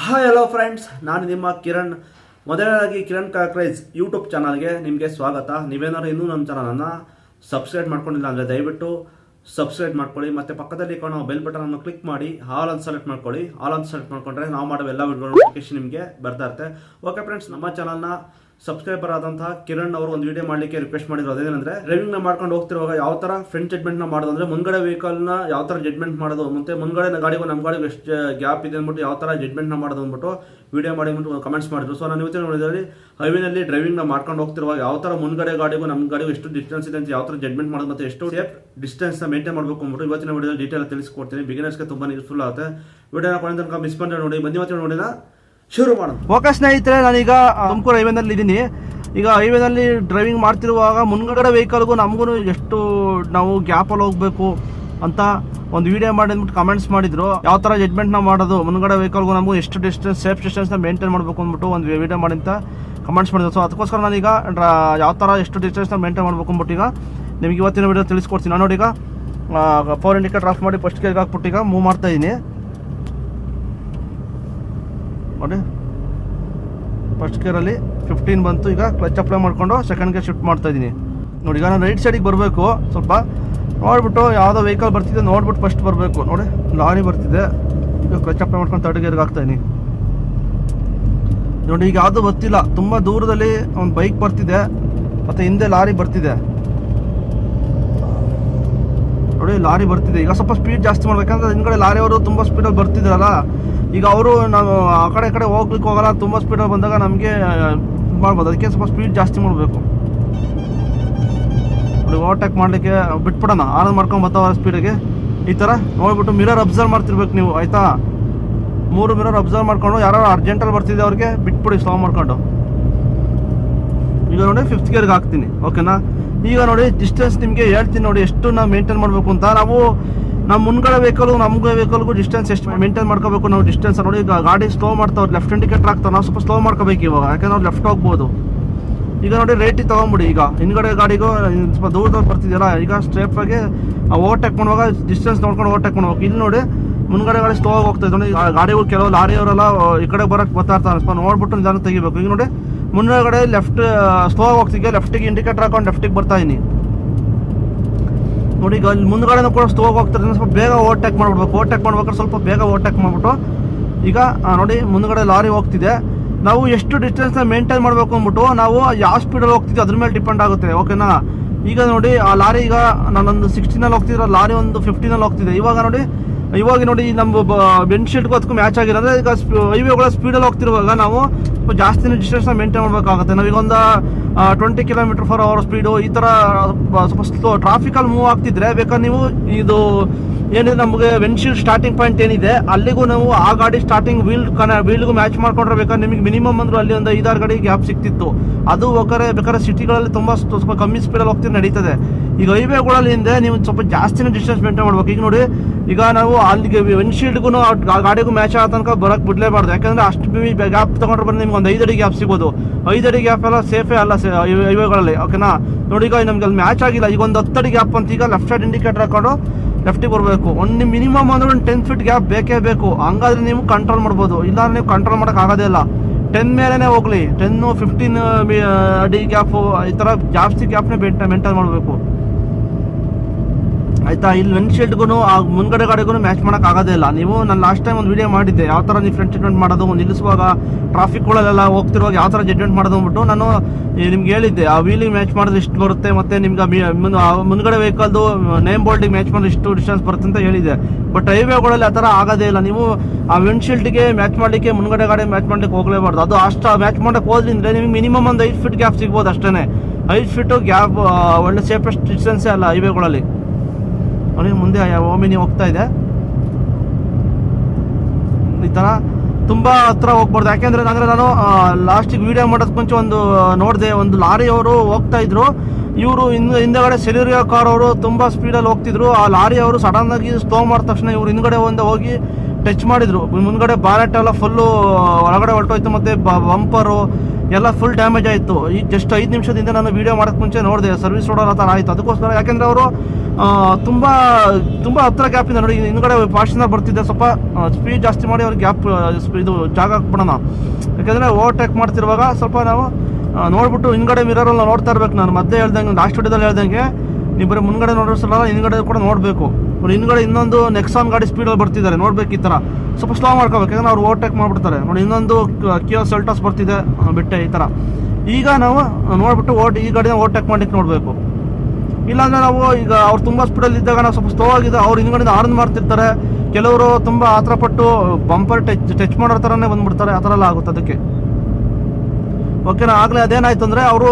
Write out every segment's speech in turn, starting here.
Hi hello friends, ನಾನು ನಿಮ್ಮ ಕಿರಣ್. ಮೊದಲನೇದಾಗಿ ಕಿರಣ್ ಕಾರ್ ಕ್ರೇಜ್ ಯೂಟ್ಯೂಬ್ ಚಾನಲ್ಗೆ ನಿಮಗೆ ಸ್ವಾಗತ. ನೀವೇನಾದ್ರು ಇನ್ನೂ ನಮ್ಮ ಚಾನಲನ್ನು ಸಬ್ಸ್ಕ್ರೈಬ್ ಮಾಡ್ಕೊಂಡಿಲ್ಲ ಅಂದರೆ ದಯವಿಟ್ಟು ಸಬ್ಸ್ಕ್ರೈಬ್ ಮಾಡ್ಕೊಳ್ಳಿ. ಮತ್ತು ಪಕ್ಕದಲ್ಲಿ ಕಾಣೋ ಬೆಲ್ ಬಟನನ್ನು ಕ್ಲಿಕ್ ಮಾಡಿ ಆಲ್ ಅಂತ ಸೆಲೆಕ್ಟ್ ಮಾಡ್ಕೊಳ್ಳಿ. ಆಲ್ ಅಂತ ಸೆಲೆಕ್ಟ್ ಮಾಡ್ಕೊಂಡ್ರೆ ನಾವು ಮಾಡೋ ಎಲ್ಲ ವಿಡಿಯೋ ನೋಟಿಫಿಕೇಶನ್ ನಿಮಗೆ ಬರ್ತಾ ಇರುತ್ತೆ. ಓಕೆ ಫ್ರೆಂಡ್ಸ್, ನಮ್ಮ ಚಾನಲ್ನ ಸಬ್ಸ್ಕ್ರೈಬರ್ ಆದಂತಹ ಕಿರಣ್ ಅವರು ಒಂದು ವಿಡಿಯೋ ಮಾಡಲಿಕ್ಕೆ ರಿಕ್ವೆಸ್ಟ್ ಮಾಡಿದ್ರು. ಅದೇನೆಂದರೆ ಡ್ರೈವಿಂಗ್ನ ಮಾಡ್ಕೊಂಡು ಹೋಗ್ತಿರುವಾಗ ಯಾವ ಥರ ಫ್ರಂಟ್ ಜಡ್ಮೆಂಟ್ನ ಮಾಡೋದು, ಅಂದರೆ ಮುಂದ್ಗಡೆ ವೆಹಿಕಲ್ನ ಯಾವ ಥರ ಜಡ್ಮೆಂಟ್ ಮಾಡೋದು, ಮತ್ತು ಮುಂದ್ಗಡೆ ಗಾಡಿಗೂ ನಮ್ಮ ಗಾಡಿಗೂ ಎಷ್ಟು ಗ್ಯಾಪ್ ಇದೆ ಅಂದ್ಬಿಟ್ಟು ಯಾವ ಥರ ಜಡ್ಮೆಂಟ್ನ ಮಾಡೋದು ಅಂದ್ಬಿಟ್ಟು ವಿಡಿಯೋ ಮಾಡಿ ಕಮೆಂಟ್ಸ್ ಮಾಡಿದ್ರು. ಸೊ ನಾನು ಇವತ್ತಿನ ನೋಡಿದಲ್ಲಿ ಹೈವೇನಲ್ಲಿ ಡ್ರೈವಿಂಗ್ನ ಮಾಡ್ಕೊಂಡು ಹೋಗ್ತಿರುವಾಗ ಯಾವ ಥರ ಮುಂದ್ಗಡೆ ಗಾಡಿಗೂ ನಮ್ಮ ಗಾಡಿಗೂ ಎಷ್ಟು ಡಿಸ್ಟೆನ್ಸ್ ಇದೆ ಅಂತ ಯಾವ ಥರ ಜಡ್ಮೆಂಟ್ ಮಾಡೋದು ಮತ್ತು ಎಷ್ಟು ಡಿಸ್ಟೆನ್ಸ್ನ ಮೇಂಟೈನ್ ಮಾಡಬೇಕು ಅಂದ್ಬಿಟ್ಟು ಇವತ್ತಿನ ವಿಡಿಯೋದಲ್ಲಿ ಡೀಟೇಲ್ ತಿಳಿಸ್ಕೊಡ್ತೀನಿ. ಬಿಗಿನರ್ಸ್ಗೆ ತುಂಬ ಯೂಸ್ಫುಲ್ ಆಗುತ್ತೆ. ವಿಡಿಯೋನ ಕೊನೆ ತನಕ ಮಿಸ್ ಮಾಡಿದ್ರೆ ನೋಡಿ. ಬನ್ನಿ ಇವತ್ತಿನ ನೋಡಿದ ಶುರು ಮಾಡೋಣ. ಓಕೆ ಸ್ನೇಹಿತರೆ, ನಾನೀಗ ತುಮಕೂರು ಹೈವೇನಲ್ಲಿ ಇದ್ದೀನಿ. ಈಗ ಹೈವೇನಲ್ಲಿ ಡ್ರೈವಿಂಗ್ ಮಾಡ್ತಿರುವಾಗ ಮುಂದ್ಗಡೆ ವೆಹಿಕಲ್ಗೂ ನಮಗೂ ಎಷ್ಟು ನಾವು ಗ್ಯಾಪಲ್ಲಿ ಹೋಗಬೇಕು ಅಂತ ಒಂದು ವಿಡಿಯೋ ಮಾಡಿ ಅಂದ್ಬಿಟ್ಟು ಕಮೆಂಟ್ಸ್ ಮಾಡಿದ್ರು. ಯಾವ ಥರ ಜಡ್ಮೆಂಟ್ನ ಮಾಡೋದು, ಮುಂದ್ಗಡೆ ವೆಹಿಕಲ್ಗೂ ನಮಗೂ ಎಷ್ಟು ಡಿಸ್ಟೆನ್ಸ್ ಸೇಫ್ ಡಿಸ್ಟೆನ್ಸ್ನ ಮೇಂಟೈನ್ ಮಾಡಬೇಕು ಅಂದ್ಬಿಟ್ಟು ಒಂದು ವಿಡಿಯೋ ಮಾಡಿ ಅಂತ ಕಮೆಂಟ್ಸ್ ಮಾಡಿದ್ರು. ಸೊ ಅದಕ್ಕೋಸ್ಕರ ನಾನೀಗ ಯಾವ ಥರ ಎಷ್ಟು ಡಿಸ್ಟೆನ್ಸ್ನ ಮೇಂಟೈನ್ ಮಾಡಬೇಕು ಅಂದ್ಬಿಟ್ಟು ಈಗ ನಿಮಗೆ ಇವತ್ತಿನ ವಿಡಿಯೋ ತಿಳಿಸ್ಕೊಡ್ತೀನಿ. ನಾನು ನೋಡಿ ಈಗ 4 ಇಂಡಿಕೇಟರ್ ಆಫ್ ಮಾಡಿ ಫಸ್ಟ್ ಗೇರ್ಗೆ ಹಾಕ್ಬಿಟ್ಟು ಈಗ ಮೂವ್ ಮಾಡ್ತಾಯಿದ್ದೀನಿ ನೋಡಿ. ಫಸ್ಟ್ ಗೇರಲ್ಲಿ 15 ಬಂತು. ಈಗ ಕ್ಲಚ್ ಅಪ್ಲೈ ಮಾಡಿಕೊಂಡು ಸೆಕೆಂಡ್ ಗೇರ್ ಶಿಫ್ಟ್ ಮಾಡ್ತಾ ಇದ್ದೀನಿ ನೋಡಿ. ಈಗ ನಾನು ರೈಟ್ ಸೈಡಿಗೆ ಬರಬೇಕು. ಸ್ವಲ್ಪ ನೋಡಿಬಿಟ್ಟು ಯಾವುದೋ ವೆಹಿಕಲ್ ಬರ್ತಿದೆ ನೋಡ್ಬಿಟ್ಟು ಫಸ್ಟ್ ಬರಬೇಕು ನೋಡಿ. ಲಾರಿ ಬರ್ತಿದೆ, ಈಗ ಕ್ಲಚ್ ಅಪ್ಲೈ ಮಾಡ್ಕೊಂಡು ಥರ್ಡ್ ಗೇರ್ಗೆ ಹಾಕ್ತಾಯಿದ್ದೀನಿ ನೋಡಿ. ಈಗ ಯಾವುದೂ ಬರ್ತಿಲ್ಲ, ತುಂಬ ದೂರದಲ್ಲಿ ಒಂದು ಬೈಕ್ ಬರ್ತಿದೆ ಮತ್ತು ಹಿಂದೆ ಲಾರಿ ಬರ್ತಿದೆ ನೋಡಿ. ಲಾರಿ ಬರ್ತಿದೆ, ಈಗ ಸ್ವಲ್ಪ ಸ್ಪೀಡ್ ಜಾಸ್ತಿ ಮಾಡ್ಬೇಕಂದ್ರೆ ಹಿಂದ್ಗಡೆ ಲಾರಿಯವರು ತುಂಬ ಸ್ಪೀಡಲ್ಲಿ ಬರ್ತಿದ್ದಾರಲ್ಲ. ಈಗ ಅವರು ನಾವು ಆ ಕಡೆ ಹೋಗ್ಲಿಕ್ಕೆ ಹೋಗಲ್ಲ, ತುಂಬ ಸ್ಪೀಡಲ್ಲಿ ಬಂದಾಗ ನಮಗೆ ಮಾಡ್ಬೋದು. ಅದಕ್ಕೆ ಸ್ವಲ್ಪ ಸ್ಪೀಡ್ ಜಾಸ್ತಿ ಮಾಡಬೇಕು ನೋಡಿ. ಓವರ್ಟೇಕ್ ಮಾಡಲಿಕ್ಕೆ ಬಿಟ್ಬಿಡೋಣ, ಆನ್ ಮಾಡ್ಕೊಂಡು ಬರ್ತಾವ ಸ್ಪೀಡಿಗೆ. ಈ ಥರ ನೋಡ್ಬಿಟ್ಟು ಮಿರರ್ ಅಬ್ಸರ್ವ್ ಮಾಡ್ತಿರ್ಬೇಕು ನೀವು, ಆಯಿತಾ. 3 ಮಿರರ್ ಅಬ್ಸರ್ವ್ ಮಾಡ್ಕೊಂಡು ಯಾರು ಅರ್ಜೆಂಟಲ್ಲಿ ಬರ್ತಿದೆ ಅವ್ರಿಗೆ ಬಿಟ್ಬಿಡಿ ಸ್ಲೋ ಮಾಡ್ಕೊಂಡು. ಈಗ ನೋಡಿ 5th ಗೇರ್ಗೆ ಹಾಕ್ತೀನಿ, ಓಕೆನಾ. ಈಗ ನೋಡಿ ಡಿಸ್ಟೆನ್ಸ್ ನಿಮಗೆ ಹೇಳ್ತೀನಿ ನೋಡಿ, ಎಷ್ಟು ನಾವು ಮೇಂಟೈನ್ ಮಾಡಬೇಕು ಅಂತ. ನಾವು ನಮ್ಮ ಮುಂದ್ಗಡೆ ವೆಹಿಕಲ್ಗೂ ಡಿಸ್ಟೆನ್ಸ್ ಎಷ್ಟು ಮೇಂಟೈನ್ ಮಾಡ್ಕೋಬೇಕು ನಾವು ಡಿಸ್ಟೆನ್ಸ್ ನೋಡಿ. ಈಗ ಗಾಡಿ ಸ್ಲೋ ಮಾಡ್ತಾವ್ರು, ಲೆಫ್ಟ್ ಇಂಡಿಕೇಟರ್ ಹಾಕ್ತಾವೆ, ನಾವು ಸ್ವಲ್ಪ ಸ್ಲೋ ಮಾಡ್ಕೋಬೇಕು ಇವಾಗ, ಯಾಕಂದ್ರೆ ನಾವು ಲೆಫ್ಟ್ ಹೋಗ್ಬೋದು. ಈಗ ನೋಡಿ ರೈಟಿಗೆ ತೊಗೊಂಬಿಡಿ. ಈಗ ಹಿಂದ್ಗಡೆ ಗಾಡಿಗೂ ಸ್ವಲ್ಪ ದೂರದಲ್ಲಿ ಬರ್ತಿದೆಯಲ್ಲ, ಈಗ ಸ್ಟ್ರೇಫಾಗಿ ಓವರ್ಟೇಕ್ ಮಾಡುವಾಗ ಡಿಸ್ಟೆನ್ಸ್ ನೋಡ್ಕೊಂಡು ಓವರ್ಟೇಕ್ ಮಾಡ್ಬೇಕು. ಇಲ್ಲಿ ನೋಡಿ ಮುಂದ್ಗಡೆ ಗಾಡಿ ಸ್ಲೋ ಆಗಿ ಹೋಗ್ತಾ ನೋಡಿ. ಗಾಡಿಗಳು ಕೆಲವು ಲಾರಿಯವರೆಲ್ಲ ಈ ಕಡೆ ಬರೋಕ್ಕೆ ಬರ್ತಾ ಇರ್ತಾರೆ, ಸ್ವಲ್ಪ ನೋಡ್ಬಿಟ್ಟು ನಿಧಾನ ತೆಗಿಬೇಕು. ಈಗ ನೋಡಿ ಮುಂದ್ಗಡೆ ಲೆಫ್ಟ್ ಸ್ಲೋ ಆಗಿ ಹೋಗ್ತಿಗೆ, ಲೆಫ್ಟಿಗೆ ಇಂಡಿಕೇಟರ್ ಹಾಕೊಂಡು ಲೆಫ್ಟಿಗೆ ಬರ್ತಾ ಇದೀನಿ ನೋಡಿ. ಈಗ ಅಲ್ಲಿ ಮುಂದ್ಗಡೆನೂ ಕೂಡ ಸ್ಲೋ ಆಗಿ ಹೋಗ್ತಾರೆ, ಸ್ವಲ್ಪ ಬೇಗ ಓವರ್ಟೇಕ್ ಮಾಡ್ಬಿಡ್ಬೇಕು. ಓವರ್ಟೇಕ್ ಮಾಡ್ಬೇಕಾದ್ರೆ ಸ್ವಲ್ಪ ಬೇಗ ಓವರ್ಟೇಕ್ ಮಾಡಿಬಿಟ್ಟು ಈಗ ನೋಡಿ ಮುಂದ್ಗಡೆ ಲಾರಿ ಹೋಗ್ತಿದೆ. ನಾವು ಎಷ್ಟು ಡಿಸ್ಟೆನ್ಸ್ನ ಮೇಂಟೈನ್ ಮಾಡಬೇಕು ಅಂದ್ಬಿಟ್ಟು ನಾವು ಯಾವ ಸ್ಪೀಡಲ್ಲಿ ಹೋಗ್ತಿದ್ವಿ ಅದ್ರ ಮೇಲೆ ಡಿಪೆಂಡ್ ಆಗುತ್ತೆ, ಓಕೆನಾ. ಈಗ ನೋಡಿ ಆ ಲಾರಿ, ಈಗ ನಾನೊಂದು 16ನಲ್ಲಿ ಹೋಗ್ತಿದ್ರೆ ಲಾರಿ ಒಂದು 15ನಲ್ಲಿ ಹೋಗ್ತಿದೆ. ಇವಾಗ ನೋಡಿ ನಮ್ಮ ಬೆನ್ಶೀಟ್ಗೂ ಅದಕ್ಕೂ ಮ್ಯಾಚ್ ಆಗಿರೋದ್ರೆ ಈಗ ಹೈವೇಗಳ ಸ್ಪೀಡಲ್ಲಿ ಹೋಗ್ತಿರುವಾಗ ನಾವು ಜಾಸ್ತಿನೇ ಡಿಸ್ಟೆನ್ಸ್ನ ಮೇಂಟೈನ್ ಮಾಡಬೇಕಾಗುತ್ತೆ. ನಾವೀಗ ಒಂದು 20 km/h ಸ್ಪೀಡು ಈ ಥರ ಸ್ವಲ್ಪ ಸ್ಲೋ ಟ್ರಾಫಿಕಲ್ಲಿ ಮೂವ್ ಆಗ್ತಿದ್ರೆ ಬೇಕಾದ್ರೆ ನೀವು ಇದು ಏನಿದೆ ನಮಗೆ ವಿಂಡ್ಶೀಲ್ಡ್ ಸ್ಟಾರ್ಟಿಂಗ್ ಪಾಯಿಂಟ್ ಏನಿದೆ ಅಲ್ಲಿಗೂ ನಾವು ಆ ಗಾಡಿ ಸ್ಟಾರ್ಟಿಂಗ್ ವೀಲ್ಗೂ ಮ್ಯಾಚ್ ಮಾಡ್ಕೊಂಡ್ರೆ ಬೇಕಾದ್ರೆ ನಿಮಗೆ ಮಿನಿಮಮ್ ಅಂದರೂ ಅಲ್ಲಿ ಒಂದು 5-6 ಗಾಡಿ ಗ್ಯಾಪ್ ಸಿಕ್ತಿತ್ತು. ಅದು ಬೇಕಾದ್ರೆ ಸಿಟಿಗಳಲ್ಲಿ ಸ್ವಲ್ಪ ಕಮ್ಮಿ ಸ್ಪೀಡಲ್ಲಿ ಹೋಗ್ತಿದ್ದು ನಡೀತದೆ. ಈಗ ಹೈವೇಗಳಲ್ಲಿ ಹಿಂದೆ ನೀವು ಸ್ವಲ್ಪ ಜಾಸ್ತಿನೇ ಡಿಸ್ಟೆನ್ಸ್ ಮೇಂಟೈನ್ ಮಾಡ್ಬೇಕು. ಈಗ ನೋಡಿ ಈಗ ನಾವು ಅಲ್ಲಿಗೆ ವಿಂಡ್ಶೀಲ್ಡ್ಗೂ ಗಾಡಿಗೂ ಮ್ಯಾಚ್ ಆಗೋ ತನಕ ಬರೋಕ್ಕೆ ಬಿಡಲೇಬಾರ್ದು, ಯಾಕಂದರೆ ಅಷ್ಟು ಗ್ಯಾಪ್ ತೊಗೊಂಡ್ರೆ ಬಂದು ನಿಮ್ಗೆ ಒಂದು 5 ಅಡಿ ಗ್ಯಾಪ್ ಸಿಗೋದು. 5 ಅಡಿ ಗ್ಯಾಪ್ ಎಲ್ಲ ಸೇಫೇ ಅಲ್ಲ ಹೈವೇಗಳಲ್ಲಿ, ಓಕೆನಾ. ನೋಡಿ ಈಗ ನಮ್ಗೆ ಅಲ್ಲಿ ಮ್ಯಾಚ್ ಆಗಿಲ್ಲ, ಈಗ ಒಂದು 10 ಅಡಿ ಗ್ಯಾಪ್ ಅಂತ. ಈಗ ಲೆಫ್ಟ್ ಸೈಡ್ ಇಂಡಿಕೇಟರ್ ಹಾಕೊಂಡು ಲೆಫ್ಟಿಗೆ ಬರಬೇಕು. ಒಂದು ಮಿನಿಮಮ್ ಅಂದ್ರೆ ಒಂದು 10 ಫೀಟ್ ಗ್ಯಾಪ್ ಬೇಕೇ ಬೇಕು, ಹಂಗಾದ್ರೆ ನೀವು ಕಂಟ್ರೋಲ್ ಮಾಡ್ಬೋದು. ಇಲ್ಲಾಂದ್ರೆ ನೀವು ಕಂಟ್ರೋಲ್ ಮಾಡೋಕೆ ಆಗೋದೇ ಇಲ್ಲ. 10 ಮೇಲೇ ಹೋಗಲಿ, 10-15 ಅಡಿ ಗ್ಯಾಪು ಈ ಥರ ಜಾಸ್ತಿ ಗ್ಯಾಪ್ನೇ ಮೇಂಟೈನ್ ಮಾಡಬೇಕು, ಆಯಿತಾ. ಇಲ್ಲಿ ವಿಂಡ್ಶೀಲ್ಡ್ಗೂ ಆ ಮುಂದ್ಗಡೆ ಗಾಡಿಗೂ ಮ್ಯಾಚ್ ಮಾಡೋಕೆ ಆಗೋದೇ ಇಲ್ಲ. ನೀವು ನಾನು ಲಾಸ್ಟ್ ಟೈಮ್ ಒಂದು ವಿಡಿಯೋ ಮಾಡಿದ್ದೆ ಯಾವ ಥರ ನೀವು ಫ್ರಂಟ್ ಜಡ್ಮೆಂಟ್ ಮಾಡೋದು, ನಿಲ್ಲಿಸುವಾಗ ಟ್ರಾಫಿಕ್ಗಳಲ್ಲೆಲ್ಲ ಹೋಗ್ತಿರುವಾಗ ಯಾವ ಥರ ಜಡ್ಮೆಂಟ್ ಮಾಡೋದು ಅಂದ್ಬಿಟ್ಟು ನಾನು ನಿಮ್ಗೆ ಹೇಳಿದ್ದೆ. ಆ ವೀಲಿಗೆ ಮ್ಯಾಚ್ ಮಾಡಿದ್ರೆ ಇಷ್ಟು ಬರುತ್ತೆ, ಮತ್ತು ನಿಮ್ಗೆ ಮುಂದ್ಗಡೆ ವೆಹಿಕಲ್ದು ನೇಮ್ ಬೋರ್ಡಿಗೆ ಮ್ಯಾಚ್ ಮಾಡಿದ್ರೆ ಇಷ್ಟು ಡಿಸ್ಟೆನ್ಸ್ ಬರುತ್ತೆ ಅಂತ ಹೇಳಿದೆ. ಬಟ್ ಹೈವೇಗಳಲ್ಲಿ ಆ ಥರ ಆಗೋದೇ ಇಲ್ಲ. ನೀವು ಆ ವಿಂಡ್ಶೀಲ್ಡ್ಗೆ ಮ್ಯಾಚ್ ಮಾಡಲಿಕ್ಕೆ ಮುಂದ್ಗಡೆ ಗಾಡಿ ಮ್ಯಾಚ್ ಮಾಡಲಿಕ್ಕೆ ಹೋಗಲೇಬಾರ್ದು. ಅದು ಅಷ್ಟು ಮ್ಯಾಚ್ ಮಾಡೋಕ್ಕೆ ಹೋದ್ರಿಂದ ನಿಮಗೆ ಮಿನಿಮಮ್ ಒಂದು 5 ಫೀಟ್ ಗ್ಯಾಪ್ ಸಿಗ್ಬೋದು ಅಷ್ಟೇ. 5 ಫೀಟು ಗ್ಯಾಪ್ ಒಳ್ಳೆ ಸೇಫೆಸ್ಟ್ ಡಿಸ್ಟೆನ್ಸೇ ಅಲ್ಲ ಹೈವೇಗಳಲ್ಲಿ ನೋಡಿ. ಮುಂದೆ ಓಮಿನಿ ಹೋಗ್ತಾ ಇದೆ, ಈ ಥರ ತುಂಬ ಹತ್ರ ಹೋಗ್ಬಾರ್ದು. ಯಾಕೆಂದರೆ ನಾನು ಲಾಸ್ಟಿಗೆ ವೀಡಿಯೋ ಮಾಡೋದಕ್ಕೆ ಮುಂಚೆ ಒಂದು ನೋಡಿದೆ, ಒಂದು ಲಾರಿಯವರು ಹೋಗ್ತಾ ಇದ್ರು. ಇವರು ಹಿಂದೆಗಡೆ ಸೆಲ್ಯೂರಿಯಾ ಕಾರ್ ಅವರು ತುಂಬ ಸ್ಪೀಡಲ್ಲಿ ಹೋಗ್ತಿದ್ರು. ಆ ಲಾರಿಯವರು ಸಡನ್ನಾಗಿ ಸ್ಲೋ ಮಾಡಿದ ತಕ್ಷಣ ಇವರು ಹಿಂದ್ಗಡೆ ಹೋಗಿ ಟಚ್ ಮಾಡಿದ್ರು. ಮುಂದ್ಗಡೆ ಬಾನೆಟ್ ಎಲ್ಲ ಫುಲ್ಲು ಒಳಗಡೆ ಹೊರಟೋಯ್ತು, ಮತ್ತು ಬಂಪರು ಎಲ್ಲ ಫುಲ್ ಡ್ಯಾಮೇಜ್ ಆಯಿತು. ಈಗ ಜಸ್ಟ್ 5 ನಿಮಿಷದಿಂದ ನಾನು ವೀಡಿಯೋ ಮಾಡೋಕ್ಕೆ ಮುಂಚೆ ನೋಡಿದೆ ಸರ್ವಿಸ್ ರೋಡ್ ಆ ಥರ ಆಯಿತು. ಅದಕ್ಕೋಸ್ಕರ ಯಾಕೆಂದರೆ ಅವರು ತುಂಬ ಹತ್ರ ಗ್ಯಾಪ್ ಇದೆ ನೋಡಿ. ಹಿಂದ್ಗಡೆ ಫಾರ್ಚುನರ್ ಬರ್ತಿದ್ದೆ, ಸ್ವಲ್ಪ ಸ್ಪೀಡ್ ಜಾಸ್ತಿ ಮಾಡಿ ಅವ್ರಿಗೆ ಗ್ಯಾಪ್ ಇದು ಜಾಗ ಹಾಕ್ಬಿಡೋಣ. ಯಾಕೆಂದರೆ ಓವರ್ಟೇಕ್ ಮಾಡ್ತಿರುವಾಗ ಸ್ವಲ್ಪ ನಾವು ನೋಡ್ಬಿಟ್ಟು ಹಿಂದ್ಗಡೆ ಮಿರರಲ್ಲಿ ನೋಡ್ತಾ ಇರ್ಬೇಕು. ನಾನು ಮಧ್ಯೆ ಹೇಳ್ದಂಗೆ ಲಾಸ್ಟ್ ವಿಡಿಯೋದಲ್ಲಿ ಹೇಳ್ದಂಗೆ ನೀವು ಬರೀ ಮುಂದ್ಗಡೆ ನೋಡೋಸಲ್ಲ ಹಿಂದ್ಗಡೆ ಕೂಡ ನೋಡಬೇಕು. ನೋಡಿ ಹಿಂದ್ಗಡೆ ಇನ್ನೊಂದು ನೆಕ್ಸಾನ್ ಗಾಡಿ ಸ್ಪೀಡಲ್ಲಿ ಬರ್ತಿದ್ದಾರೆ, ನೋಡ್ಬೇಕು. ಈ ಥರ ಸ್ವಲ್ಪ ಸ್ಲೋ ಮಾಡ್ಕೋಬೇಕು, ಯಾಕಂದ್ರೆ ಅವ್ರು ಓವರ್ಟೇಕ್ ಮಾಡಿಬಿಡ್ತಾರೆ. ನೋಡಿ ಇನ್ನೊಂದು ಕಿಯಾ ಸೆಲ್ಟಾಸ್ ಬರ್ತಿದೆ ಬಿಟ್ಟೆ ಈ ಥರ. ಈಗ ನಾವು ನೋಡ್ಬಿಟ್ಟು ಈ ಗಾಡಿನ ಓವರ್ಟೇಕ್ ಮಾಡ್ಲಿಕ್ಕೆ ನೋಡಬೇಕು. ಇಲ್ಲಾಂದರೆ ನಾವು ಈಗ ಅವ್ರು ತುಂಬ ಸ್ಪೀಡಲ್ಲಿ ಇದ್ದಾಗ ನಾವು ಸ್ವಲ್ಪ ಸ್ಲೋ ಆಗಿದೆ, ಅವ್ರು ಹಿಂದ್ಗಡೆ ಹಾರ್ನ್ ಮಾಡ್ತಿರ್ತಾರೆ. ಕೆಲವರು ತುಂಬ ಆತರಪಟ್ಟು ಬಂಪರ್ ಟಚ್ ಮಾಡೋ ಥರನೇ ಬಂದ್ಬಿಡ್ತಾರೆ, ಆ ಥರ ಎಲ್ಲ ಆಗುತ್ತೆ. ಅದಕ್ಕೆ ಓಕೆನಾ. ಆಗಲೇ ಅದೇನಾಯ್ತು ಅಂದರೆ ಅವರು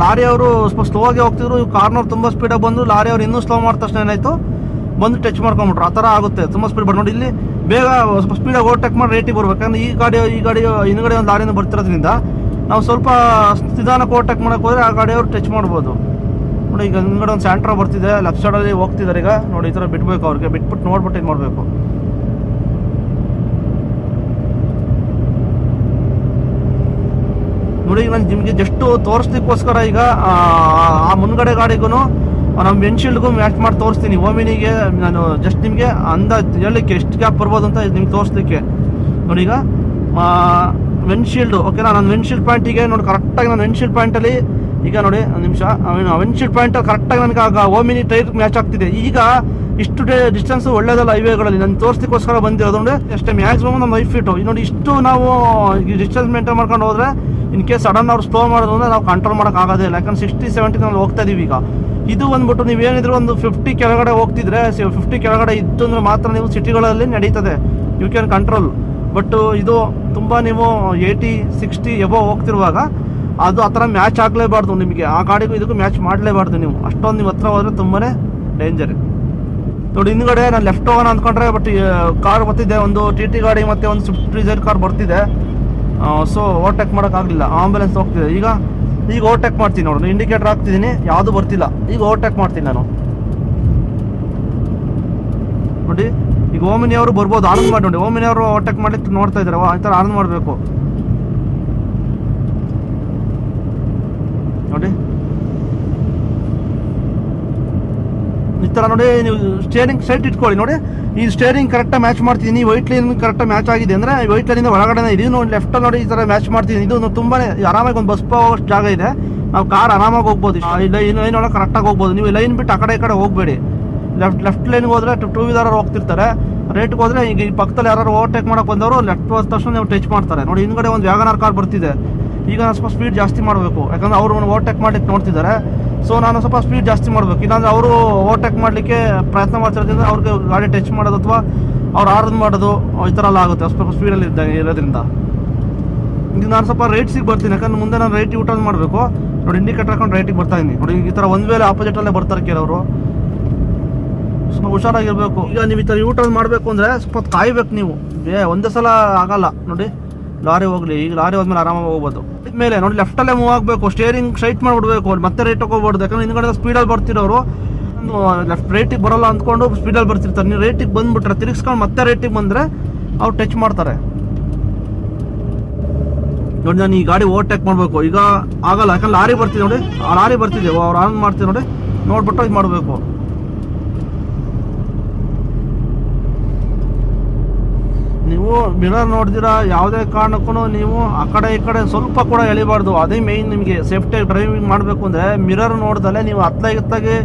ಲಾರಿಯವರು ಸ್ವಲ್ಪ ಸ್ಲೋ ಆಗಿ ಹೋಗ್ತಿದ್ರು, ಕಾರ್ನವ್ರು ತುಂಬ ಸ್ಪೀಡಾಗಿ ಬಂದರು. ಲಾರಿಯವ್ರು ಇನ್ನೂ ಸ್ಲೋ ಮಾಡಿದ ತಕ್ಷಣ ಏನಾಯಿತು, ಬಂದು ಟಚ್ ಮಾಡ್ಕೊಂಬಿಟ್ರು. ಆ ಥರ ಆಗುತ್ತೆ, ತುಂಬ ಸ್ಪೀಡ್ ಬರ್ ನೋಡಿ. ಇಲ್ಲಿ ಬೇಗ ಸ್ವಲ್ಪ ಸ್ಪೀಡಾಗಿ ಓವರ್ಟೇಕ್ ಮಾಡಿ ರೇಟಿಗೆ ಬರ್ಬೇಕು. ಯಾಕಂದ್ರೆ ಈ ಗಾಡಿ ಹಿಂದ್ಗಡೆ ಒಂದು ಲಾರಿನ ಬರ್ತಿರೋದ್ರಿಂದ ನಾವು ಸ್ವಲ್ಪ ನಿಧಾನಕ್ಕೆ ಓವರ್ಟೇಕ್ ಮಾಡೋಕೆ ಹೋದರೆ ಆ ಗಾಡಿಯವರು ಟಚ್ ಮಾಡ್ಬೋದು. ನೋಡಿ ಈಗ ಹಿಂದ್ಗಡೆ ಒಂದು ಸ್ಯಾಂಟ್ರಾ ಬರ್ತಿದೆ, ಲೆಫ್ಟ್ ಸೈಡಲ್ಲಿ ಹೋಗ್ತಿದ್ದಾರೆ. ಈಗ ನೋಡಿ ಈ ಥರ ಬಿಡಬೇಕು, ಅವ್ರಿಗೆ ಬಿಟ್ಬಿಟ್ಟು ನೋಡ್ಬಿಟ್ಟು ಇದು ಮಾಡಬೇಕು. ನೋಡಿ ಈಗ ನಾನು ನಿಮಗೆ ಜಸ್ಟ್ ತೋರಿಸ್ಲಿಕ್ಕೋಸ್ಕರ ಈಗ ಆ ಮುಂದ್ಗಡೆ ಗಾಡಿಗೂ ನಮ್ಮ ವಿಂಡ್ಶೀಲ್ಡ್ಗೂ ಮ್ಯಾಚ್ ಮಾಡಿ ತೋರಿಸ್ತೀನಿ. ಓಮಿನಿಗೆ ನಾನು ಜಸ್ಟ್ ನಿಮಗೆ ಹೇಳಲಿಕ್ಕೆ ಎಷ್ಟು ಗ್ಯಾಪ್ ಬರ್ಬೋದು ಅಂತ ನಿಮ್ಗೆ ತೋರಿಸ್ಲಿಕ್ಕೆ. ನೋಡಿ ಈಗ ವಿಂಡ್ಶೀಲ್ಡು ಓಕೆನಾ. ನಾನು ವಿಂಡ್ಶೀಲ್ಡ್ ಪಾಯಿಂಟಿಗೆ ನೋಡಿ ಕರೆಕ್ಟಾಗಿ ನಾನು ವಿಂಡ್ಶೀಲ್ಡ್ ಪಾಯಿಂಟಲ್ಲಿ ಈಗ ನೋಡಿ ಒಂದು ನಿಮಿಷ, ವಿಂಡ್ಶೀಲ್ಡ್ ಪಾಯಿಂಟಲ್ಲಿ ಕರೆಕ್ಟಾಗಿ ನನಗೆ ಆಗ ಓಮಿನಿ ಟೈರ್ ಮ್ಯಾಚ್ ಆಗ್ತಿದೆ. ಈಗ ಇಷ್ಟು ಡಿಸ್ಟೆನ್ಸ್ ಒಳ್ಳೇದಲ್ಲ ಹೈವೇಗಳಲ್ಲಿ, ನಾನು ತೋರಿಸ್ಲಿಕ್ಕೋಸ್ಕರ ಬಂದಿರೋದು. ಅಂದರೆ ಅಷ್ಟೇ ಮ್ಯಾಕ್ಸಿಮಮ್ ನಮ್ಮ 5 ಫೀಟು. ನೋಡಿ ಇಷ್ಟು ನಾವು ಡಿಸ್ಟೆನ್ಸ್ ಮೇಂಟೈನ್ ಮಾಡ್ಕೊಂಡು ಹೋದರೆ ಇನ್ ಕೇಸ್ ಸಡನ್ ಅವ್ರು ಸ್ಲೋ ಮಾಡೋದು ಅಂದರೆ ನಾವು ಕಂಟ್ರೋಲ್ ಮಾಡೋಕ್ಕಾಗೋದೇ ಇಲ್ಲ. ಯಾಕಂದ್ರೆ 60-70 ನಾವು ಹೋಗ್ತಾ ಇದೀವಿ. ಈಗ ಇದು ಬಂದ್ಬಿಟ್ಟು ನೀವೇನಿದ್ರು ಒಂದು 50 ಕೆಳಗಡೆ ಹೋಗ್ತಿದ್ರೆ 50 ಕೆಳಗಡೆ ಇತ್ತು ಅಂದರೆ ಮಾತ್ರ ನೀವು ಸಿಟಿಗಳಲ್ಲಿ ನಡೀತದೆ, ಯು ಕ್ಯಾನ್ ಕಂಟ್ರೋಲ್. ಬಟ್ ಇದು ತುಂಬ ನೀವು 80-60 ಎಬೋ ಹೋಗ್ತಿರುವಾಗ ಅದು ಆ ಥರ ಮ್ಯಾಚ್ ಆಗಲೇಬಾರ್ದು ನಿಮಗೆ. ಆ ಗಾಡಿಗೂ ಇದಕ್ಕೂ ಮ್ಯಾಚ್ ಮಾಡಲೇಬಾರ್ದು ನೀವು. ಅಷ್ಟೊಂದು ನೀವು ಹತ್ರ ಹೋದರೆ ತುಂಬಾ ಡೇಂಜರ್. ನೋಡಿ ಹಿಂದ್ಗಡೆ ನಾನು ಲೆಫ್ಟ್ ಹೋಗೋಣ ಅಂದ್ಕೊಂಡ್ರೆ ಬಟ್ ಕಾರ್ ಬರ್ತಿದ್ದೆ, ಒಂದು TT ಗಾಡಿ ಮತ್ತು ಒಂದು ಸ್ವಿಫ್ಟ್ ಡಿಸೈರ್ ಕಾರ್ ಬರ್ತಿದೆ. ಸೊ ಓವರ್ಟೇಕ್ ಮಾಡೋಕ್ಕಾಗಲಿಲ್ಲ, ಆಂಬುಲೆನ್ಸ್ ಹೋಗ್ತಿದೆ. ಈಗ ಓವರ್ಟೇಕ್ ಮಾಡ್ತೀನಿ ನೋಡಿ, ಇಂಡಿಕೇಟರ್ ಹಾಕ್ತಿದ್ದೀನಿ, ಯಾವುದು ಬರ್ತಿಲ್ಲ. ಈಗ ಓವರ್ಟೇಕ್ ಮಾಡ್ತೀನಿ ನಾನು. ನೋಡಿ ಈಗ ಓಮಿನಿ ಅವರು ಬರ್ಬೋದು, ಆನ್ ಮಾಡಿ ನೋಡಿ. ಓಮಿನಿ ಅವರು ಓವರ್ಟೇಕ್ ಮಾಡ್ಲಿಕ್ಕೆ ನೋಡ್ತಾ ಇದ್ದಾರೆ, ಈ ಥರ ಆನ್ ಮಾಡಬೇಕು ನೋಡಿ. ಈ ಥರ ನೋಡಿ ನೀವು ಸ್ಟೇರಿಂಗ್ ಸೈಟ್ ಇಟ್ಕೊಳ್ಳಿ. ನೋಡಿ ಈ ಸ್ಟೇರಿಂಗ್ ಕರೆಕ್ಟಾಗಿ ಮ್ಯಾಚ್ ಮಾಡ್ತಿದ್ದೀನಿ. ವೈಟ್ ಲೈನ್ ಕರೆಕ್ಟಾಗಿ ಮ್ಯಾಚ್ ಆಗಿದೆ ಅಂದರೆ ವೈಟ್ ಲೈನಿಂದ ಒಳಗಡೆ ಇದೆ. ನೋಡಿ ಲೆಫ್ಟಲ್ಲಿ ನೋಡಿ ಈ ಥರ ಮ್ಯಾಚ್ ಮಾಡ್ತಿದ್ದೀನಿ. ಇದು ತುಂಬಾ ಆರಾಮಾಗಿ ಒಂದು ಬಸ್ ಹೋಗೋಷ್ಟು ಜಾಗ ಇದೆ, ನಾವು ಕಾರ್ ಆರಾಮಾಗಿ ಹೋಗ್ಬೋದು. ಈ ಲೈನ್ ಒಳಗೆ ಕರೆಕ್ಟಾಗಿ ಹೋಗ್ಬೋದು. ನೀವು ಲೈನ್ ಬಿಟ್ಟು ಆ ಕಡೆ ಈ ಕಡೆ ಹೋಗಬೇಡಿ. ಲೆಫ್ಟ್ ಲೈನ್ಗೆ ಹೋದರೆ 2 ವೀಲರ್ ಹೋಗ್ತಿರ್ತಾರೆ, ರೇಟ್ಗೆ ಹೋದರೆ ಈಗ ಈ ಪಕ್ಕದಲ್ಲಿ ಯಾರು ಓವರ್ಟೇಕ್ ಮಾಡೋಕೆ ಬಂದವರು ಲೆಫ್ಟ್ ಹೋದ ತಕ್ಷಣ ನೀವು ಟಚ್ ಮಾಡ್ತಾರೆ. ನೋಡಿ ಹಿಂದ್ಗಡೆ ಒಂದು ವ್ಯಾಗನಾರ್ ಕಾರ್ ಬರ್ತಿದೆ. ಈಗ ನಾನು ಸ್ವಲ್ಪ ಸ್ಪೀಡ್ ಜಾಸ್ತಿ ಮಾಡಬೇಕು, ಯಾಕಂದರೆ ಅವರು ಓವರ್ಟೇಕ್ ಮಾಡ್ಲಿಕ್ಕೆ ನೋಡ್ತಿದ್ದಾರೆ. ಸೊ ನಾನು ಸ್ವಲ್ಪ ಸ್ಪೀಡ್ ಜಾಸ್ತಿ ಮಾಡಬೇಕು, ಇಲ್ಲಾಂದರೆ ಅವರು ಓವರ್ಟೇಕ್ ಮಾಡಲಿಕ್ಕೆ ಪ್ರಯತ್ನ ಮಾಡ್ತಿರೋದ್ರಿಂದ ಅವ್ರಿಗೆ ಗಾಡಿ ಟಚ್ ಮಾಡೋದು ಅಥವಾ ಅವ್ರು ಆರ್ನ್ ಮಾಡೋದು ಈ ಥರ ಎಲ್ಲ ಆಗುತ್ತೆ ಸ್ವಲ್ಪ ಸ್ಪೀಡಲ್ಲಿ ಇರೋದ್ರಿಂದ. ಈಗ ನಾನು ಸ್ವಲ್ಪ ರೈಟ್ಸಿಗೆ ಬರ್ತೀನಿ, ಯಾಕಂದ್ರೆ ಮುಂದೆ ನಾನು ರೈಟ್ ಯೂಟರ್ನ್ ಮಾಡಬೇಕು. ನೋಡಿ ಇಂಡಿಕೇಟರ್ ಹಾಕೊಂಡು ರೈಟಿಗೆ ಬರ್ತಾ ಇದ್ದೀನಿ. ನೋಡಿ ಈ ಥರ ಒಂದು ವೇಳೆ ಆಪೋಸಿಟಲ್ಲೇ ಬರ್ತಾರೆ ಕೆಲವರು, ಸ್ವಲ್ಪ ಹುಷಾರಾಗಿರ್ಬೇಕು. ಈಗ ನೀವು ಈ ಥರ ಯೂಟರ್ನ್ ಮಾಡಬೇಕು ಅಂದರೆ ಸ್ವಲ್ಪ ಕಾಯ್ಬೇಕು ನೀವು, ಒಂದೇ ಸಲ ಆಗಲ್ಲ. ನೋಡಿ ಲಾರಿ ಹೋಗ್ಲಿ, ಈಗ ಲಾರಿ ಹೋದ್ಮೇಲೆ ಆರಾಮಾಗಿ ಹೋಗ್ಬೋದು. ಮೇಲೆ ನೋಡಿ ಲೆಫ್ಟಲ್ಲೇ ಮೂವ್ ಆಗಬೇಕು, ಸ್ಟೇರಿಂಗ್ ಸ್ಟ್ರೈಟ್ ಮಾಡಿಬಿಡ್ಬೇಕು, ಮತ್ತೆ ರೈಟ್ ಹೋಗ್ಬಾರ್ದು. ಯಾಕಂದ್ರೆ ಹಿಂದ್ಗಡೆ ಸ್ಪೀಡಲ್ಲಿ ಬರ್ತಿರೋರು ಲೆಫ್ಟ್ ರೈಟಿಗೆ ಬರೋಲ್ಲ ಅಂದ್ಕೊಂಡು ಸ್ಪೀಡಲ್ಲಿ ಬರ್ತಿರ್ತಾರೆ. ನೀವು ರೈಟಿಗೆ ಬಂದುಬಿಟ್ರೆ ತಿರುಗಿಸ್ಕೊಂಡು ಮತ್ತೆ ರೈಟಿಗೆ ಬಂದರೆ ಅವ್ರು ಟಚ್ ಮಾಡ್ತಾರೆ. ನೋಡಿ ನಾನು ಈ ಗಾಡಿ ಓವರ್ಟೇಕ್ ಮಾಡಬೇಕು, ಈಗ ಆಗಲ್ಲ, ಯಾಕಂದ್ರೆ ಲಾರಿ ಬರ್ತಿದೆ. ನೋಡಿ ಆ ಲಾರಿ ಬರ್ತಿದೆ, ಅವ್ರು ಆನ್ ಮಾಡ್ತೀವಿ ನೋಡಿ, ನೋಡ್ಬಿಟ್ಟು ಇದು ಮಾಡಬೇಕು. ನೀವು ಮಿರರ್ ನೋಡಿದಿರಾ, ಯಾವುದೇ ಕಾರಣಕ್ಕೂ ನೀವು ಆ ಕಡೆ ಈ ಕಡೆ ಸ್ವಲ್ಪ ಕೂಡ ಎಳಿಬಾರ್ದು. ಅದೇ ಮೇಯ್ನ್. ನಿಮಗೆ ಸೇಫ್ಟಿಯಾಗಿ ಡ್ರೈವಿಂಗ್ ಮಾಡಬೇಕು ಅಂದರೆ ಮಿರರ್ ನೋಡ್ದಲ್ಲೇ ನೀವು ಹತ್ತಲಾಗಿತ್ತಾಗೆ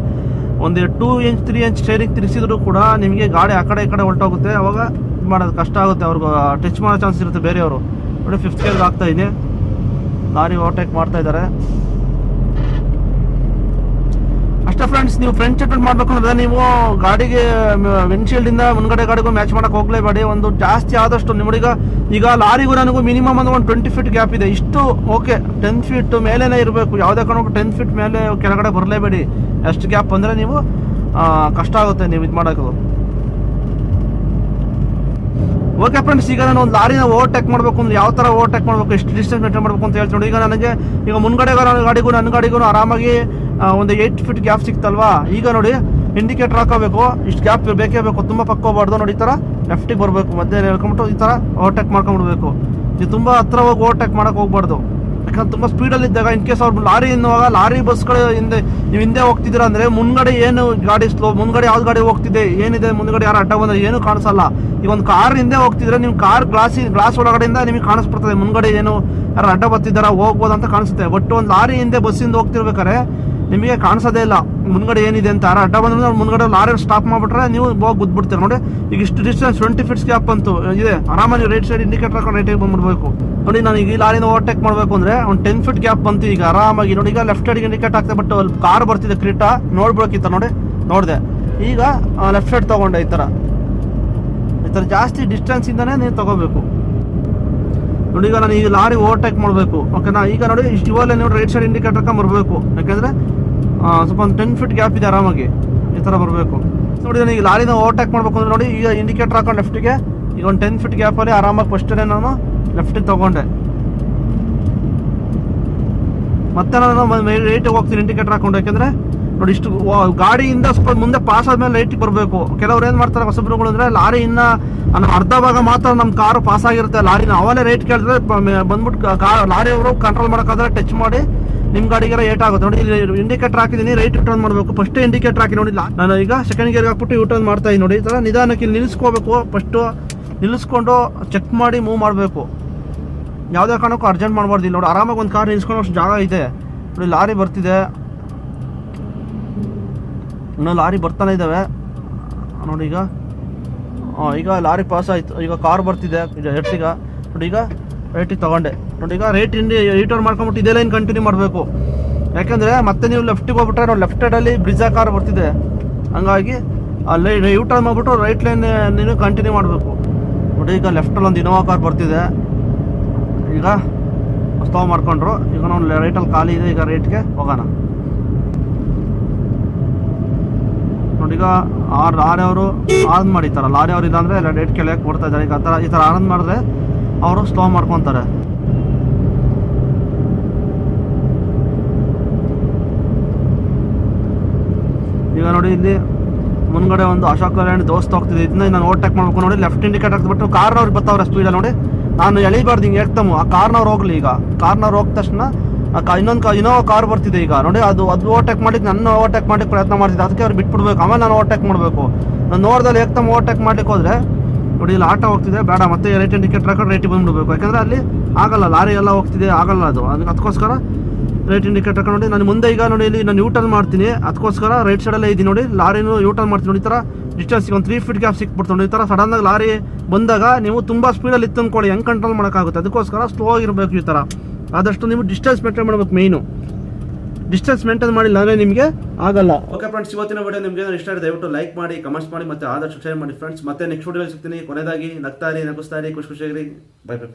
ಒಂದು 2 ಇಂಚ್ 3 ಇಂಚ್ ಸ್ಟೇರಿಂಗ್ ತಿರುಗಿಸಿದ್ರು ಕೂಡ ನಿಮಗೆ ಗಾಡಿ ಆ ಕಡೆ ಈ ಕಡೆ ಹೊರಟೋಗುತ್ತೆ. ಅವಾಗ ಇದು ಮಾಡೋದು ಕಷ್ಟ ಆಗುತ್ತೆ, ಅವ್ರಿಗೆ ಟಚ್ ಮಾಡೋ ಚಾನ್ಸ್ ಇರುತ್ತೆ ಬೇರೆಯವರು. ನೋಡಿ 5th ಗೇರ್ಗೆ ಆಗ್ತಾ ಇದ್ದೀನಿ, ಲಾರಿ ಓವರ್ಟೇಕ್ ಮಾಡ್ತಾ ಇದ್ದಾರೆ ಅಷ್ಟೇ ಫ್ರೆಂಡ್ಸ್. ನೀವು ಫ್ರಂಟ್ ಸೆಟ್ ಮಾಡಬೇಕು ಅಂದರೆ ನೀವು ಗಾಡಿಗೆ ವಿಂಡ್ಶೀಲ್ಡಿಂದ ಮುಂದ್ಗಡೆ ಗಾಡಿಗೂ ಮ್ಯಾಚ್ ಮಾಡೋಕೆ ಹೋಗಲೇಬೇಡಿ. ಒಂದು ಜಾಸ್ತಿ ಆದಷ್ಟು ನಿಮ್ಮೀಗ ಈಗ ಲಾರಿಗೂ ನನಗೂ ಮಿನಿಮಮ್ ಒಂದು 20 ಫೀಟ್ ಗ್ಯಾಪ್ ಇದೆ. ಇಷ್ಟು ಓಕೆ, 10 ಫೀಟ್ ಮೇಲೇ ಇರಬೇಕು. ಯಾವುದೇ ಕಾರಣಕ್ಕೂ 10 ಫೀಟ್ ಮೇಲೆ ಕೆಳಗಡೆ ಬರಲೇಬೇಡಿ. ಎಷ್ಟು ಗ್ಯಾಪ್ ಅಂದರೆ ನೀವು ಕಷ್ಟ ಆಗುತ್ತೆ ನೀವು ಇದು ಮಾಡೋದು. ಓಕೆ ಫ್ರೆಂಡ್ಸ್, ಈಗ ನಾನು ಒಂದು ಲಾರಿನ ಓವರ್ಟೇಕ್ ಮಾಡಬೇಕು ಅಂದ್ರೆ ಯಾವ ಥರ ಓವರ್ಟೇಕ್ ಮಾಡಬೇಕು, ಎಷ್ಟು ಡಿಸ್ಟೆನ್ಸ್ ಮೇಂಟೈನ್ ಮಾಡಬೇಕು ಅಂತ ಹೇಳ್ತೀನಿ ನೋಡಿ. ಈಗ ನನಗೆ ಈಗ ಮುಂದ್ಗಡೆ ಗಾಡಿಗೂ ನನ್ನ ಗಾಡಿಗೂ ಆರಾಮಾಗಿ ಒಂದು 8 ಫೀಟ್ ಗ್ಯಾಪ್ ಸಿಕ್ತಲ್ವಾ. ಈಗ ನೋಡಿ ಇಂಡಿಕೇಟರ್ ಹಾಕೋಬೇಕು, ಇಷ್ಟು ಗ್ಯಾಪ್ ಬೇಕೇ ಬೇಕು, ತುಂಬ ಪಕ್ಕ ಹೋಗ್ಬಾರ್ದು. ನೋಡಿ ಈ ಥರ ಲೆಫ್ಟಿಗೆ ಬರಬೇಕು, ಮಧ್ಯೆ ಹೇಳ್ಕೊಂಬಿಟ್ಟು ಈ ಥರ ಓವರ್ಟೇಕ್ ಮಾಡ್ಕೊಂಡ್ಬಿಡ್ಬೇಕು. ನೀವು ತುಂಬ ಹತ್ರ ಹೋಗಿ ಓವರ್ಟೇಕ್ ಮಾಡೋಕೆ ಹೋಗ್ಬಾರ್ದು. ಯಾಕಂದ್ರೆ ತುಂಬ ಸ್ಪೀಡಲ್ಲಿ ಇದ್ದಾಗ ಇನ್ ಕೇಸ್ ಅವ್ರು ಲಾರಿ ಎನ್ನುವಾಗ ಲಾರಿ ಬಸ್ಗಳು ನೀವು ಹಿಂದೆ ಹೋಗ್ತಿದ್ದೀರಾ ಅಂದರೆ ಮುಂದ್ಗಡೆ ಏನು ಗಾಡಿ ಸ್ಲೋ, ಮುಂದ್ಗಡೆ ಯಾವ್ದು ಗಾಡಿ ಹೋಗ್ತಿದೆ, ಏನಿದೆ ಮುಂದ್ಗಡೆ ಯಾರು ಅಡ್ಡ ಬಂದರೆ ಏನು ಕಾಣಿಸಲ್ಲ. ಈಗ ಒಂದು ಕಾರ್ ಹಿಂದೆ ಹೋಗ್ತಿದ್ರೆ ನಿಮ್ಮ ಕಾರ್ ಗ್ಲಾಸ್ ಒಳಗಡೆಯಿಂದ ನಿಮಗೆ ಕಾಣಿಸ್ಬಿಡ್ತದೆ ಮುಂದ್ಗಡೆ ಏನು ಯಾರು ಅಡ್ಡ ಬರ್ತಿದ್ದಾರಾ ಹೋಗ್ಬೋದು ಅಂತ ಕಾಣಿಸುತ್ತೆ. ಬಟ್ ಒಂದು ಲಾರಿ ಹಿಂದೆ ಬಸ್ಸಿಂದ ಹೋಗ್ತಿರ್ಬೇಕಾರೆ ನಿಮಗೆ ಕಾಣಿಸೋದೇ ಇಲ್ಲ ಮುಂದ್ಗಡೆ ಏನಿದೆ ಅಂತ. ಯಾರು ಅಡ್ಡ ಬಂದ್ರೆ ಮುಂದ್ಗಡೆ ಲಾರಿ ಸ್ಟಾಪ್ ಮಾಡಿಬಿಟ್ರೆ ನೀವು ಹೋಗಿ ಗುದ್ಬಿಡ್ತೀರ ನೋಡಿ. ಈಗ ಇಷ್ಟು ಡಿಸ್ಟೆನ್ಸ್ 20 feet ಗ್ಯಾಪ್ ಅಂತೂ ಇದೆ, ಆರಾಮಾಗಿ ರೈಟ್ ಸೈಡ್ ಇಂಡಿಕೇಟರ್ ಹಾಕೊಂಡು ರೈಟಿಗೆ ಬಂದ್ಬಿಡ್ಬೇಕು ನೋಡಿ. ನಾನು ಈಗ ಈ ಲಾರಿನ ಓವರ್ಟೇಕ್ ಮಾಡಬೇಕು ಅಂದರೆ ಒಂದು 10 feet ಗ್ಯಾಪ್ ಬಂತು. ಈಗ ಆರಾಮಾಗಿ ನೋಡಿ, ಈಗ ಲೆಫ್ಟ್ ಸೈಡ್ಗೆ ಇಂಡಿಕೇಟ್ ಆಗ್ತದೆ, ಬಟ್ ಅಲ್ಲಿ ಕಾರ್ ಬರ್ತಿದೆ ಕ್ರೀಟಾ ನೋಡ್ಬೇಕಿತ್ತ ನೋಡಿ, ನೋಡಿದೆ. ಈಗ ಲೆಫ್ಟ್ ಸೈಡ್ ತೊಗೊಂಡೆ ಈ ಥರ ಜಾಸ್ತಿ ಡಿಸ್ಟೆನ್ಸಿಂದನೇ ನೀವು ತೊಗೋಬೇಕು ನೋಡಿ. ಈಗ ನಾನು ಈಗ ಲಾರಿ ಓವರ್ಟೇಕ್ ಮಾಡಬೇಕು, ಓಕೆನಾ. ಈಗ ನೋಡಿ ಇಷ್ಟು ಇವಲ್ಲೇ ನೀವು ರೈಟ್ ಸೈಡ್ ಇಂಡಿಕೇಟರ್ ಹಾಕೊಂಡು ಬರಬೇಕು, ಯಾಕೆಂದರೆ ಸ್ವಲ್ಪ ಒಂದು 10 feet ಗ್ಯಾಪ್ ಇದೆ, ಆರಾಮಾಗಿ ಈ ಥರ ಬರಬೇಕು ನೋಡಿ. ನಾನು ಈಗ ಲಾರಿನ ಓವರ್ಟೇಕ್ ಮಾಡಬೇಕು ಅಂದರೆ ನೋಡಿ, ಈಗ ಇಂಡಿಕೇಟರ್ ಹಾಕೊಂಡು ಲೆಫ್ಟಿಗೆ ಈಗ ಒಂದು 10 feet ಗ್ಯಾಪಲ್ಲಿ ಆರಾಮಾಗಿ ಫಸ್ಟೇ ನಾನು ಲೆಫ್ಟಿಗೆ ತೊಗೊಂಡೆ. ಮತ್ತೆ ನಾನು ರೈಟಿಗೆ ಹೋಗ್ತೀನಿ ಇಂಡಿಕೇಟರ್ ಹಾಕೊಂಡು, ಯಾಕೆಂದರೆ ನೋಡಿ ಇಷ್ಟು ಗಾಡಿಯಿಂದ ಸ್ವಲ್ಪ ಮುಂದೆ ಪಾಸ್ ಆದಮೇಲೆ ರೈಟಿಗೆ ಬರಬೇಕು. ಕೆಲವ್ರು ಏನು ಮಾಡ್ತಾರೆ ಹೊಸಬ್ರುಗಳು ಅಂದರೆ ಲಾರಿ ಇನ್ನು ಅರ್ಧ ಭಾಗ ಮಾತ್ರ ನಮ್ಮ ಕಾರು ಪಾಸ್ ಆಗಿರುತ್ತೆ, ಲಾರಿನ ಅವಲೇ ರೈಟ್ ಕೇಳಿದ್ರೆ ಬಂದ್ಬಿಟ್ಟು ಲಾರಿ ಅವರು ಕಂಟ್ರೋಲ್ ಮಾಡೋಕ್ಕಾದ್ರೆ ಟಚ್ ಮಾಡಿ ನಿಮ್ಮ ಗಾಡಿಗೆಲ್ಲ ಏಟ್ ಆಗುತ್ತೆ ನೋಡಿ. ಇಲ್ಲಿ ಇಂಡಿಕೇಟರ್ ಹಾಕಿದ್ದೀನಿ, ರೈಟ್ ರಿಟರ್ನ್ ಮಾಡಬೇಕು. ಫಸ್ಟೇ ಇಂಡಿಕೇಟರ್ ಹಾಕಿ ನೋಡಿ, ನಾನು ಈಗ ಸೆಕೆಂಡ್ ಗೇರ್ಗೆ ಹಾಕ್ಬಿಟ್ಟು ಯೂಟರ್ನ್ ಮಾಡ್ತಾ ಇದ್ದೀನಿ ನೋಡಿ. ಈ ಥರ ನಿಧಾನಕ್ಕೆ ಇಲ್ಲಿ ನಿಲ್ಲಿಸ್ಕೋಬೇಕು, ಫಸ್ಟು ನಿಲ್ಲಿಸ್ಕೊಂಡು ಚೆಕ್ ಮಾಡಿ ಮೂವ್ ಮಾಡಬೇಕು. ಯಾವುದೇ ಕಾರಣಕ್ಕೂ ಅರ್ಜೆಂಟ್ ಮಾಡಬಾರ್ದು. ಇಲ್ಲಿ ನೋಡಿ ಆರಾಮಾಗಿ ಒಂದು ಕಾರ್ ನಿಲ್ಲಿಸ್ಕೊಂಡು ಅಷ್ಟು ಜಾಗ ಇದೆ ನೋಡಿ. ಲಾರಿ ಬರ್ತಿದೆ, ಇನ್ನೂ ಲಾರಿ ಬರ್ತಾನೆ ಇದ್ದಾವೆ ನೋಡಿ. ಈಗ ಲಾರಿ ಪಾಸ್ ಆಯಿತು, ಈಗ ಕಾರ್ ಬರ್ತಿದೆ ಎಡ್ಸಿಗ ನೋಡಿ. ಈಗ ರೈಟಿಗೆ ತೊಗೊಂಡೆ ನೋಡಿ. ಈಗ ರಿಟರ್ನ್ ಮಾಡ್ಕೊಂಬಿಟ್ಟು ಇದೇ ಲೈನ್ ಕಂಟಿನ್ಯೂ ಮಾಡಬೇಕು, ಯಾಕೆಂದರೆ ಮತ್ತೆ ನೀವು ಲೆಫ್ಟಿಗೆ ಹೋಗ್ಬಿಟ್ರೆ ನೋಡಿ ಲೆಫ್ಟ್ ಸೈಡಲ್ಲಿ ಬ್ರಿಜಾ ಕಾರ್ ಬರ್ತಿದೆ, ಹಂಗಾಗಿ ಅಲ್ಲಿ ಯೂಟರ್ನ್ ಮಾಡಿಬಿಟ್ಟು ರೈಟ್ ಲೈನ್ ನೀನು ಕಂಟಿನ್ಯೂ ಮಾಡಬೇಕು ನೋಡಿ. ಈಗ ಲೆಫ್ಟಲ್ಲಿ ಒಂದು ಇನೋವಾ ಕಾರ್ ಬರ್ತಿದೆ, ಈಗ ಸ್ಟಾಪ್ ಮಾಡ್ಕೊಂಡ್ರು. ಈಗ ನಾವು ರೈಟಲ್ಲಿ ಖಾಲಿ ಇದೆ, ಈಗ ರೈಟ್ಗೆ ಹೋಗೋಣ ನೋಡಿ. ಈಗ ಲಾರಿ ಅವರು ಆನ್ ಮಾಡಿರ್ತಾರೆ, ಲಾರಿ ಅವ್ರು ಇಲ್ಲಾಂದರೆ ಎಲ್ಲ ರೈಟ್ ಕೆಳಗೆ ಕೊಡ್ತಾ ಇದ್ದಾರೆ. ಈಗ ಈ ಥರ ಆನ್ ಮಾಡಿದ್ರೆ ಅವರು ಸ್ಲೋ ಮಾಡ್ಕೊತಾರೆ. ಈಗ ನೋಡಿ ಇಲ್ಲಿ ಮುಂದ್ಗಡೆ ಒಂದು ಅಶೋಕ್ ಲ್ಯಾಂಡ್ ದೋಸ್ತ್ ಹೋಗ್ತಿದೆ, ಇದನ್ನ ನಾನು ಓವರ್ಟೇಕ್ ಮಾಡಬೇಕು ನೋಡಿ. ಲೆಫ್ಟ್ ಇಂಡಿಕೇಟ್ ಹಾಕ್ಬಿಟ್ಟು ಕಾರ್ನವ್ರು ಬರ್ತಾವ್ರೆ ಸ್ಪೀಡಲ್ಲಿ ನೋಡಿ. ನಾನು ಎಳಿಬಾರ್ದು ಹಿಂಗೆ ಏಕ್ತಮ್ಮ, ಆ ಕಾರ್ನವ್ರು ಹೋಗ್ಲಿ. ಈಗ ಕಾರ್ನವ್ರು ಹೋದ ತಕ್ಷಣ ಇನ್ನೊಂದು ಇನೋವಾ ಕಾರ್ ಬರ್ತಿದೆ ಈಗ ನೋಡಿ, ಅದು ಓವರ್ಟೇಕ್ ಮಾಡಿಕ್ಕೆ ನನ್ನ ಓವರ್ಟೇಕ್ ಮಾಡಲಿಕ್ಕೆ ಪ್ರಯತ್ನ ಮಾಡ್ತಿದ್ದೆ, ಅದಕ್ಕೆ ಅವ್ರು ಬಿಟ್ಬಿಡ್ಬೇಕು, ಆಮೇಲೆ ನಾನು ಓವರ್ಟೇಕ್ ಮಾಡಬೇಕು. ನಾನು ನೋಡ್ದಲ್ಲಿ ಏಕ್ತಮ್ಮ ಓವರ್ಟೇಕ್ ಮಾಡ್ಲಿಕ್ಕೆ ಹೋದರೆ ನೋಡಿ ಇಲ್ಲಿ ಆಟೋ ಹೋಗ್ತಿದೆ, ಬೇಡ ಮತ್ತೆ ರೈಟ್ ಇಂಡಿಕೇಟರ್ ಹಾಕೊಂಡು ರೈಟಿಗೆ ಬಂದುಬಿಡ್ಬೇಕು, ಯಾಕಂದರೆ ಅಲ್ಲಿ ಆಗಲ್ಲ, ಲಾರಿ ಎಲ್ಲ ಹೋಗ್ತಿದೆ ಆಗಲ್ಲ ಅದು. ಅದಕ್ಕೋಸ್ಕರ ರೈಟ್ ಇಂಡಿಕೇಟರ್ ಹಾಕೊಂಡು ನೋಡಿ. ನಾನು ಮುಂದೆ ಈಗ ನೋಡಿ ಇಲ್ಲಿ ನಾನು ಯೂಟರ್ನ್ ಮಾಡ್ತೀನಿ, ಅದಕ್ಕೋಸ್ಕರ ರೈಟ್ ಸೈಡಲ್ಲೇ ಇದ್ದೀನಿ ನೋಡಿ. ಲಾರಿನೂ ಯೂಟರ್ನ್ ಮಾಡ್ತೀನಿ ನೋಡಿ. ಈ ಥರ ಡಿಸ್ಟೆನ್ಸ್ ಒಂದು 3 feet ಗ್ಯಾಪ್ ಸಿಕ್ಬಿಡ್ತು ನೋಡಿ. ಈ ಥರ ಸಡನ್ನಾಗಿ ಲಾರಿ ಬಂದಾಗ ನೀವು ತುಂಬ ಸ್ಪೀಡಲ್ಲಿ ಇತ್ತು ಅಂದ್ಕೊಳ್ಳಿ, ಹೆಂಗೆ ಕಂಟ್ರೋಲ್ ಮಾಡೋಕ್ಕಾಗುತ್ತೆ. ಅದಕ್ಕೋಸ್ಕರ ಸ್ಲೋ ಆಗಿರಬೇಕು. ಈ ಥರ ಆದಷ್ಟು ನೀವು ಡಿಸ್ಟೆನ್ಸ್ ಮೇಂಟೈನ್ ಮಾಡಬೇಕು. ಮೇಯ್ನು ಡಿಸ್ಟೆನ್ಸ್ ಮೇಂಟೈನ್ ಮಾಡಿಲ್ಲ ಅಂದರೆ ನಿಮಗೆ ಆಗಲ್ಲ. ಓಕೆ ಫ್ರೆಂಡ್ಸ್, ಇವತ್ತಿನ ವಿಡಿಯೋ ನಿಮಗೆ ಇಷ್ಟ ಆಗಿದೆ ದಯವಿಟ್ಟು ಲೈಕ್ ಮಾಡಿ, ಕಮೆಂಟ್ಸ್ ಮಾಡಿ, ಮತ್ತು ಆದಷ್ಟು ಶೇರ್ ಮಾಡಿ ಫ್ರೆಂಡ್ಸ್. ಮತ್ತೆ ನೆಕ್ಸ್ಟ್ ವಿಡಿಯೋ ಸಿಗ್ತೀನಿ. ಕೊನೆಯದಾಗಿ ನಗ್ತಾ ಇರಿ, ನಗಿಸ್ತಾ ಇರಿ, ಖುಷಿಯಾಗಿರಿ. Bye bye friends.